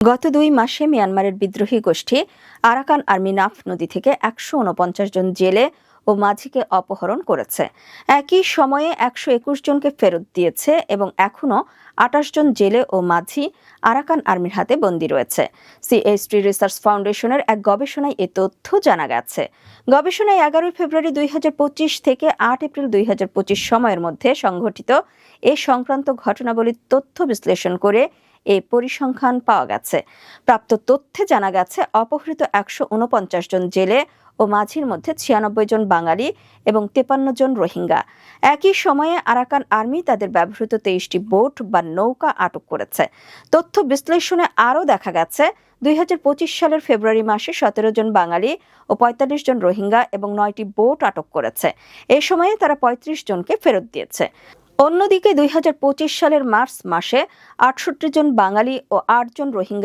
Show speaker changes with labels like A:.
A: গত ২ মাসে মিয়ানমারের বিদ্রোহী গোষ্ঠী আরাকান আর্মি নাফ নদী থেকে ১৪৯ জন জেলে ও মাঝিকে অপহরণ করেছে। একই সময়ে ১২১ জনকে ফেরত দিয়েছে এবং এখনও ২৮ জন জেলে ও মাঝি আরাকান আর্মির হাতে বন্দী রয়েছে। CHD রিসার্চ ফাউন্ডেশনের এক গবেষণায় এ তথ্য জানা গেছে। গবেষণায় ১১ ফেব্রুয়ারি ২০২৫ থেকে ৮ এপ্রিল ২০২৫ সময়ের মধ্যে সংঘটিত এ সংক্রান্ত ঘটনাবলীর তথ্য বিশ্লেষণ করে এই পরিসংখ্যান পাওয়া গেছে। প্রাপ্ত তথ্যে জানা গেছে অপহৃত ১৪৯ জন জেলে ও মাঝির মধ্যে ৯৬ জন বাঙালি এবং ৫৩ জন রোহিঙ্গা। একই সময়ে আরাকান আর্মি তাদের ব্যবহৃত ২৩টি বোট বা নৌকা আটক করেছে। তথ্য বিশ্লেষণে আরও দেখা গেছে ২০২৫ সালের ফেব্রুয়ারি মাসে ১৭ জন বাঙালি ও ৪৫ জন রোহিঙ্গা এবং ৯টি বোট আটক করেছে। এ সময়ে তারা ৩৫ জনকে ফেরত দিয়েছে। অন্যদিকে ২০২৫ সালের মার্চ মাসে ৬৮ জন বাঙালি ও ৮ জন রোহিঙ্গা